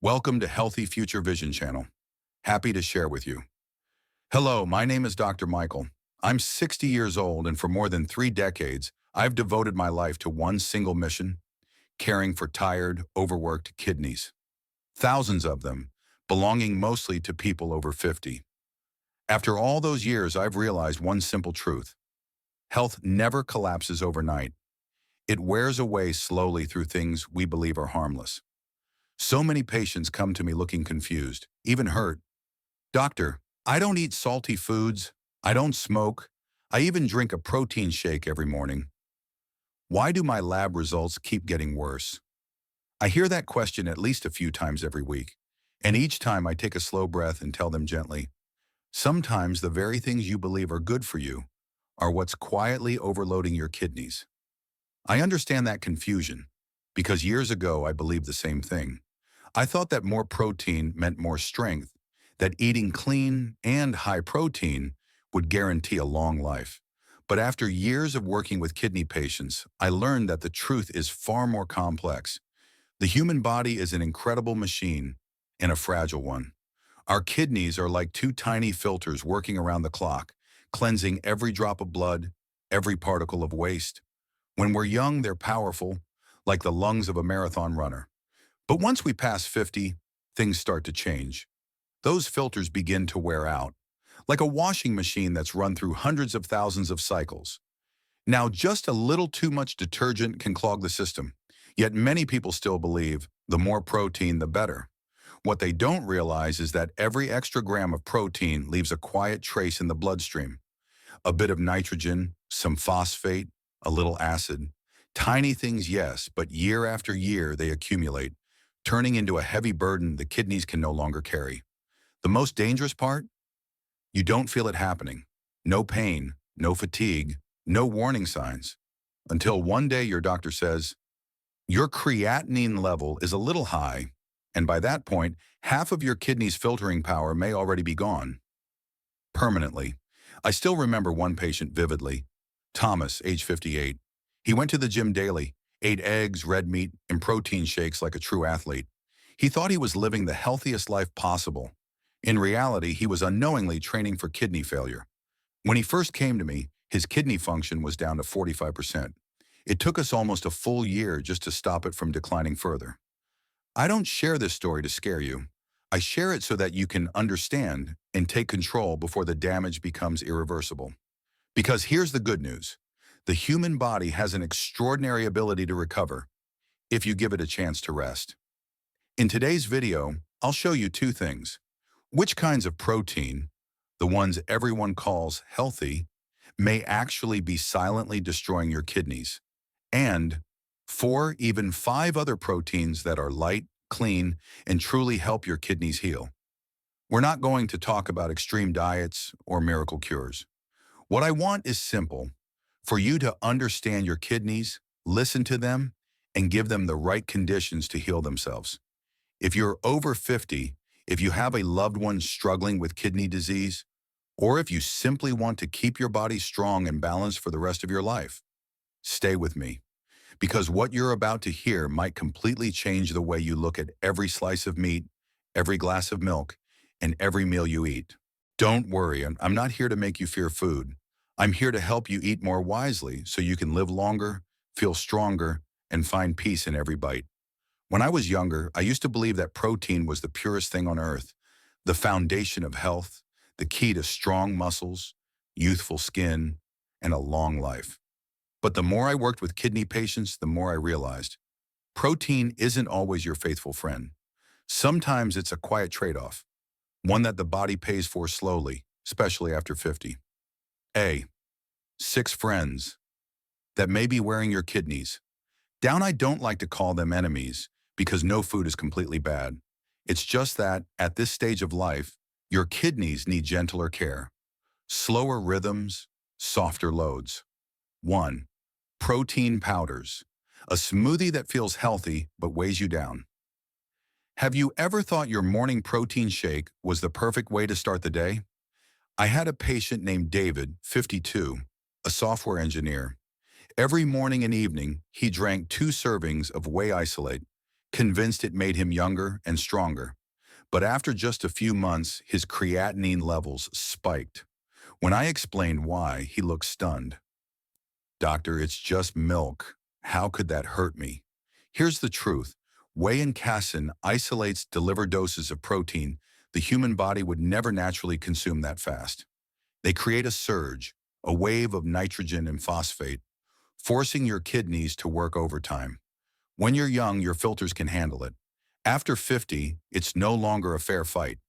Welcome to Healthy Future Vision Channel. Happy to share with you. Hello, my name is Dr. Michael. I'm 60 years old, and for more than 3 decades, I've devoted my life to one single mission: caring for tired, overworked kidneys. Thousands of them, belonging mostly to people over 50. After all those years, I've realized one simple truth: health never collapses overnight. It wears away slowly through things we believe are harmless. So many patients come to me looking confused, even hurt. "Doctor, I don't eat salty foods. I don't smoke. I even drink a protein shake every morning. Why do my lab results keep getting worse?" I hear that question at least a few times every week, and each time I take a slow breath and tell them gently, sometimes the very things you believe are good for you are what's quietly overloading your kidneys. I understand that confusion, because years ago I believed the same thing. I thought that more protein meant more strength, that eating clean and high protein would guarantee a long life. But after years of working with kidney patients, I learned that the truth is far more complex. The human body is an incredible machine and a fragile one. Our kidneys are like two tiny filters working around the clock, cleansing every drop of blood, every particle of waste. When we're young, they're powerful, like the lungs of a marathon runner. But once we pass 50, things start to change. Those filters begin to wear out, like a washing machine that's run through hundreds of thousands of cycles. Now, just a little too much detergent can clog the system, yet many people still believe the more protein, the better. What they don't realize is that every extra gram of protein leaves a quiet trace in the bloodstream. A bit of nitrogen, some phosphate, a little acid. Tiny things, yes, but year after year they accumulate, turning into a heavy burden the kidneys can no longer carry. The most dangerous part? You don't feel it happening. No pain, no fatigue, no warning signs. Until one day your doctor says, your creatinine level is a little high, and by that point, half of your kidney's filtering power may already be gone. Permanently. I still remember one patient vividly. Thomas, age 58. He went to the gym daily, ate eggs, red meat, and protein shakes like a true athlete. He thought he was living the healthiest life possible. In reality, he was unknowingly training for kidney failure. When he first came to me, his kidney function was down to 45%. It took us almost a full year just to stop it from declining further. I don't share this story to scare you. I share it so that you can understand and take control before the damage becomes irreversible. Because here's the good news. The human body has an extraordinary ability to recover if you give it a chance to rest. In today's video, I'll show you two things: which kinds of protein, the ones everyone calls healthy, may actually be silently destroying your kidneys, and 4, even 5 other proteins that are light, clean, and truly help your kidneys heal. We're not going to talk about extreme diets or miracle cures. What I want is simple: for you to understand your kidneys, listen to them, and give them the right conditions to heal themselves. If you're over 50, if you have a loved one struggling with kidney disease, or if you simply want to keep your body strong and balanced for the rest of your life, stay with me. Because what you're about to hear might completely change the way you look at every slice of meat, every glass of milk, and every meal you eat. Don't worry, I'm not here to make you fear food. I'm here to help you eat more wisely so you can live longer, feel stronger, and find peace in every bite. When I was younger, I used to believe that protein was the purest thing on earth, the foundation of health, the key to strong muscles, youthful skin, and a long life. But the more I worked with kidney patients, the more I realized protein isn't always your faithful friend. Sometimes it's a quiet trade-off, one that the body pays for slowly, especially after 50. A. 6 friends that may be wearing your kidneys down. I don't like to call them enemies, because no food is completely bad. It's just that, at this stage of life, your kidneys need gentler care, slower rhythms, softer loads. 1. Protein powders, a smoothie that feels healthy but weighs you down. Have you ever thought your morning protein shake was the perfect way to start the day? I had a patient named David, 52, a software engineer. Every morning and evening, he drank 2 servings of whey isolate, convinced it made him younger and stronger. But after just a few months, his creatinine levels spiked. When I explained why, he looked stunned. "Doctor, it's just milk. How could that hurt me?" Here's the truth. Whey and casein isolates delivered doses of protein the human body would never naturally consume that fast. They create a surge, a wave of nitrogen and phosphate, forcing your kidneys to work overtime. When you're young, your filters can handle it. After 50, it's no longer a fair fight.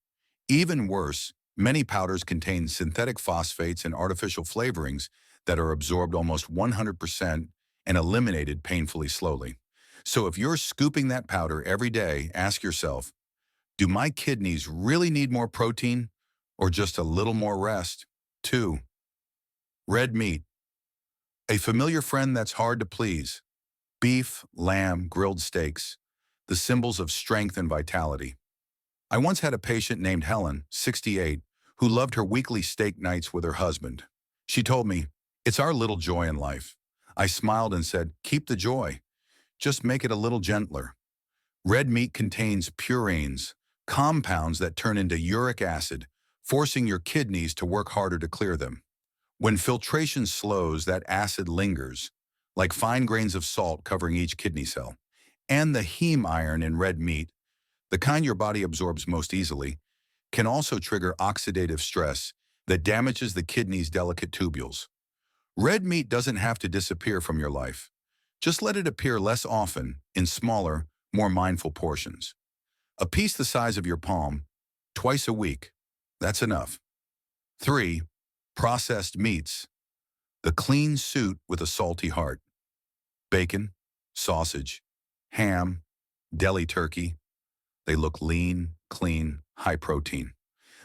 Even worse, many powders contain synthetic phosphates and artificial flavorings that are absorbed almost 100% and eliminated painfully slowly. So if you're scooping that powder every day, ask yourself, do my kidneys really need more protein or just a little more rest? 2. Red meat. A familiar friend that's hard to please. Beef, lamb, grilled steaks, the symbols of strength and vitality. I once had a patient named Helen, 68, who loved her weekly steak nights with her husband. She told me, "It's our little joy in life." I smiled and said, "Keep the joy. Just make it a little gentler." Red meat contains purines, compounds that turn into uric acid, forcing your kidneys to work harder to clear them. When filtration slows, that acid lingers, like fine grains of salt covering each kidney cell. And the heme iron in red meat, the kind your body absorbs most easily, can also trigger oxidative stress that damages the kidney's delicate tubules. Red meat doesn't have to disappear from your life. Just let it appear less often in smaller, more mindful portions. A piece the size of your palm, twice a week. That's enough. 3. Processed meats. The clean suit with a salty heart. Bacon, sausage, ham, deli turkey. They look lean, clean, high protein.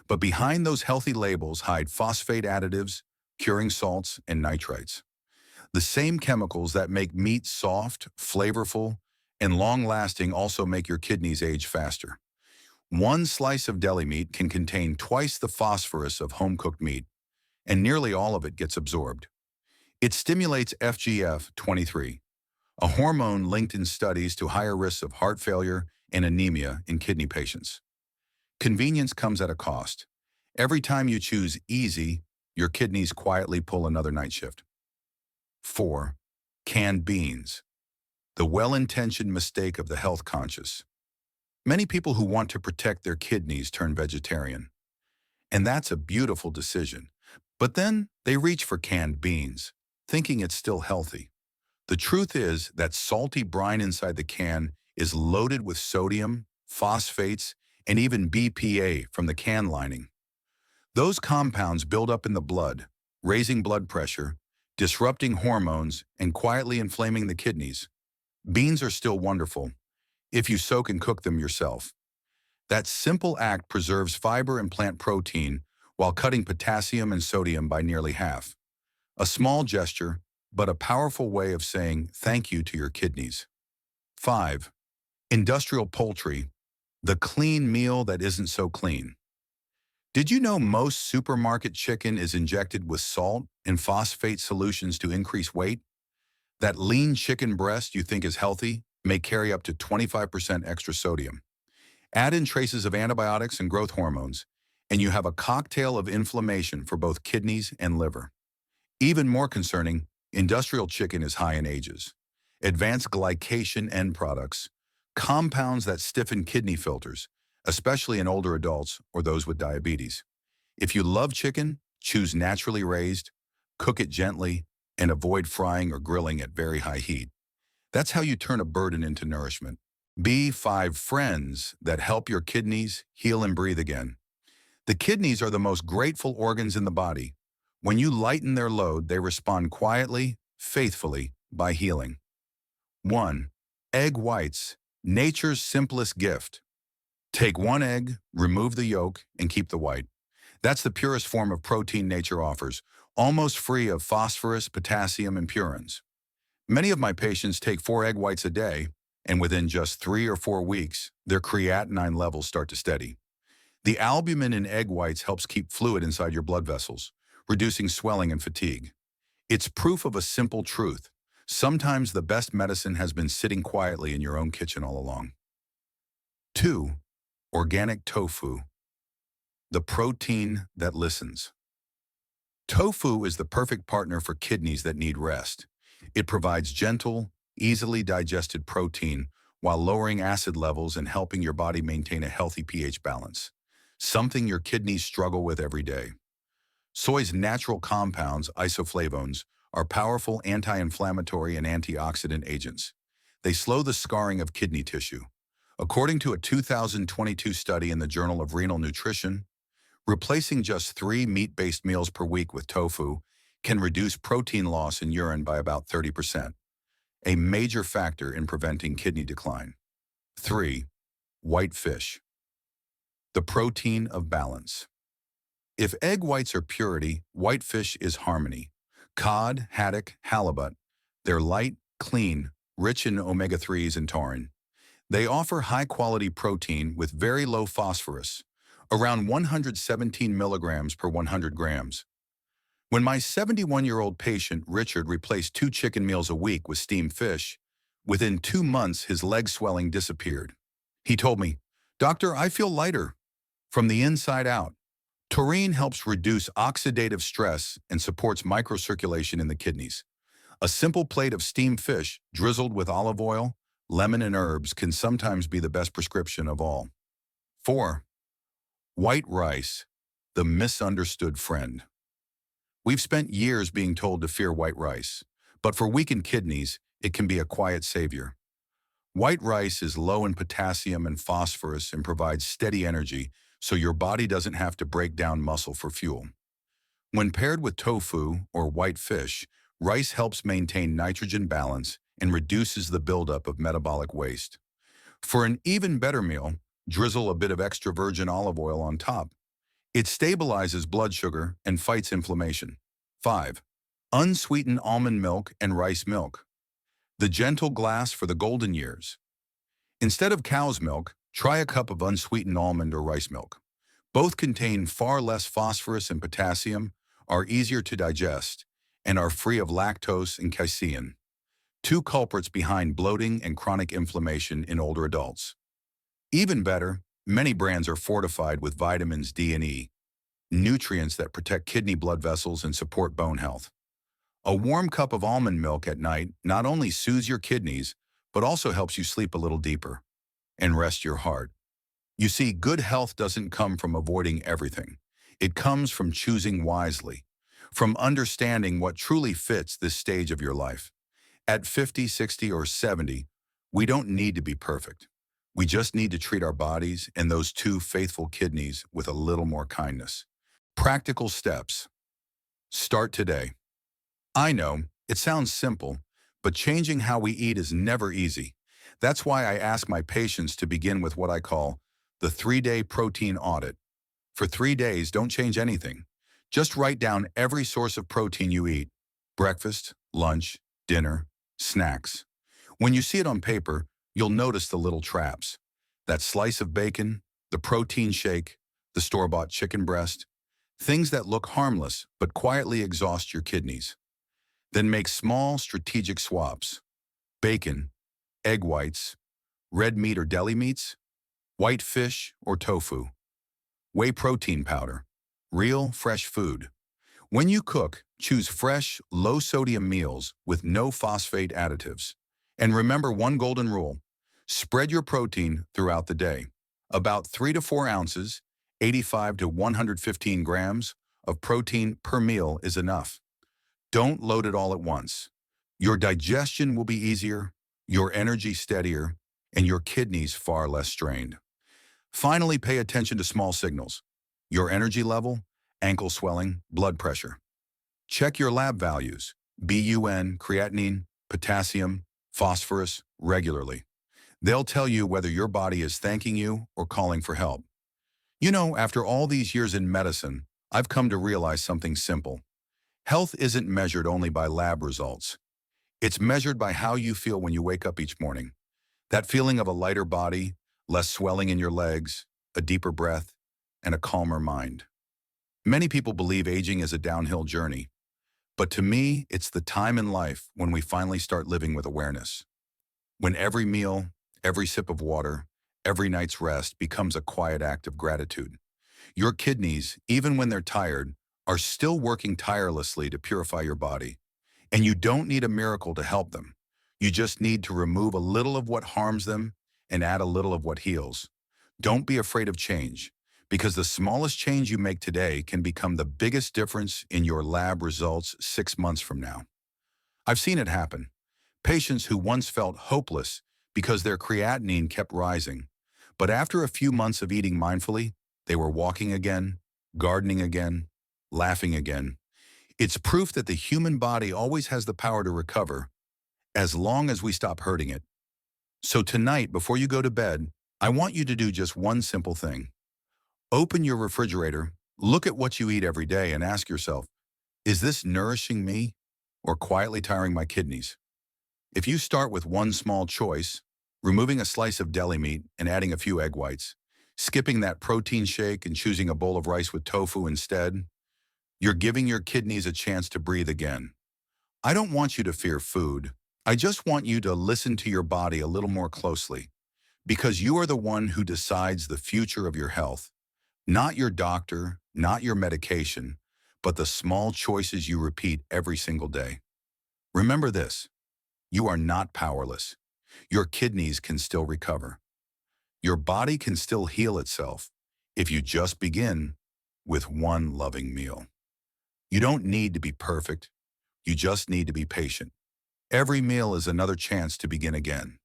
But behind those healthy labels hide phosphate additives, curing salts, and nitrites. The same chemicals that make meat soft, flavorful, and long-lasting also make your kidneys age faster. One slice of deli meat can contain twice the phosphorus of home-cooked meat, and nearly all of it gets absorbed. It stimulates FGF-23, a hormone linked in studies to higher risks of heart failure and anemia in kidney patients. Convenience comes at a cost. Every time you choose easy, your kidneys quietly pull another night shift. 4. Canned beans. The well-intentioned mistake of the health conscious. Many people who want to protect their kidneys turn vegetarian. And that's a beautiful decision. But then they reach for canned beans, thinking it's still healthy. The truth is that salty brine inside the can is loaded with sodium, phosphates, and even BPA from the can lining. Those compounds build up in the blood, raising blood pressure, disrupting hormones, and quietly inflaming the kidneys. Beans are still wonderful if you soak and cook them yourself. That simple act preserves fiber and plant protein while cutting potassium and sodium by nearly half. A small gesture, but a powerful way of saying thank you to your kidneys. 5. Industrial poultry, the clean meal that isn't so clean. Did you know most supermarket chicken is injected with salt and phosphate solutions to increase weight? That lean chicken breast you think is healthy may carry up to 25% extra sodium. Add in traces of antibiotics and growth hormones, and you have a cocktail of inflammation for both kidneys and liver. Even more concerning, industrial chicken is high in AGEs, advanced glycation end products, compounds that stiffen kidney filters, especially in older adults or those with diabetes. If you love chicken, choose naturally raised, cook it gently, and avoid frying or grilling at very high heat. That's how you turn a burden into nourishment. Be 5 friends that help your kidneys heal and breathe again. The kidneys are the most grateful organs in the body. When you lighten their load, they respond quietly, faithfully, by healing. 1. Egg whites, nature's simplest gift. Take 1 egg, remove the yolk, and keep the white. That's the purest form of protein nature offers, almost free of phosphorus, potassium, and purines. Many of my patients take 4 egg whites a day, and within just 3 or 4 weeks, their creatinine levels start to steady. The albumin in egg whites helps keep fluid inside your blood vessels, reducing swelling and fatigue. It's proof of a simple truth. Sometimes the best medicine has been sitting quietly in your own kitchen all along. 2. Organic tofu, the protein that listens. Tofu is the perfect partner for kidneys that need rest. It provides gentle, easily digested protein while lowering acid levels and helping your body maintain a healthy pH balance, something your kidneys struggle with every day. Soy's natural compounds, isoflavones, are powerful anti-inflammatory and antioxidant agents. They slow the scarring of kidney tissue. According to a 2022 study in the Journal of Renal Nutrition, replacing just 3 meat-based meals per week with tofu can reduce protein loss in urine by about 30%, a major factor in preventing kidney decline. 3. White fish, the protein of balance. If egg whites are purity, white fish is harmony. Cod, haddock, halibut, they're light, clean, rich in omega-3s and taurine. They offer high-quality protein with very low phosphorus, around 117 milligrams per 100 grams. When my 71-year-old patient Richard replaced 2 chicken meals a week with steamed fish, within 2 months his leg swelling disappeared. He told me, "Doctor, I feel lighter from the inside out." Taurine helps reduce oxidative stress and supports microcirculation in the kidneys. A simple plate of steamed fish drizzled with olive oil, lemon, and herbs can sometimes be the best prescription of all. 4. White rice, the misunderstood friend. We've spent years being told to fear white rice, but for weakened kidneys, it can be a quiet savior. White rice is low in potassium and phosphorus and provides steady energy so your body doesn't have to break down muscle for fuel. When paired with tofu or white fish, rice helps maintain nitrogen balance and reduces the buildup of metabolic waste. For an even better meal, drizzle a bit of extra virgin olive oil on top. It stabilizes blood sugar and fights inflammation. 5. Unsweetened almond milk and rice milk, the gentle glass for the golden years. Instead of cow's milk, try a cup of unsweetened almond or rice milk. Both contain far less phosphorus and potassium, are easier to digest, and are free of lactose and casein, 2 culprits behind bloating and chronic inflammation in older adults. Even better, many brands are fortified with vitamins D and E, nutrients that protect kidney blood vessels and support bone health. A warm cup of almond milk at night not only soothes your kidneys, but also helps you sleep a little deeper and rest your heart. You see, good health doesn't come from avoiding everything. It comes from choosing wisely, from understanding what truly fits this stage of your life. At 50, 60, or 70, we don't need to be perfect. We just need to treat our bodies and those 2 faithful kidneys with a little more kindness. Practical steps. Start today. I know, it sounds simple, but changing how we eat is never easy. That's why I ask my patients to begin with what I call the 3-day protein audit. For 3 days, don't change anything. Just write down every source of protein you eat: breakfast, lunch, dinner, snacks. When you see it on paper, you'll notice the little traps. That slice of bacon, the protein shake, the store-bought chicken breast, things that look harmless but quietly exhaust your kidneys. Then make small strategic swaps: bacon, egg whites, red meat or deli meats, white fish or tofu, whey protein powder, real fresh food. When you cook, choose fresh, low-sodium meals with no phosphate additives. And remember one golden rule: spread your protein throughout the day. About 3 to 4 ounces, 85 to 115 grams of protein per meal is enough. Don't load it all at once. Your digestion will be easier, your energy steadier, and your kidneys far less strained. Finally, pay attention to small signals: your energy level, ankle swelling, blood pressure. Check your lab values: BUN, creatinine, potassium, phosphorus, regularly. They'll tell you whether your body is thanking you or calling for help. You know, after all these years in medicine, I've come to realize something simple. Health isn't measured only by lab results. It's measured by how you feel when you wake up each morning. That feeling of a lighter body, less swelling in your legs, a deeper breath, and a calmer mind. Many people believe aging is a downhill journey, but to me, it's the time in life when we finally start living with awareness. When every meal, every sip of water, Every night's rest becomes a quiet act of gratitude. Your kidneys, even when they're tired, are still working tirelessly to purify your body. And you don't need a miracle to help them. You just need to remove a little of what harms them and add a little of what heals. Don't be afraid of change, because the smallest change you make today can become the biggest difference in your lab results 6 months from now. I've seen it happen. Patients who once felt hopeless because their creatinine kept rising, but after a few months of eating mindfully, they were walking again, gardening again, laughing again. It's proof that the human body always has the power to recover, as long as we stop hurting it. So tonight, before you go to bed, I want you to do just one simple thing. Open your refrigerator, look at what you eat every day, and ask yourself, is this nourishing me or quietly tiring my kidneys? If you start with one small choice, removing a slice of deli meat and adding a few egg whites, skipping that protein shake and choosing a bowl of rice with tofu instead, you're giving your kidneys a chance to breathe again. I don't want you to fear food. I just want you to listen to your body a little more closely, because you are the one who decides the future of your health. Not your doctor, not your medication, but the small choices you repeat every single day. Remember this, you are not powerless. Your kidneys can still recover. Your body can still heal itself if you just begin with one loving meal. You don't need to be perfect. You just need to be patient. Every meal is another chance to begin again.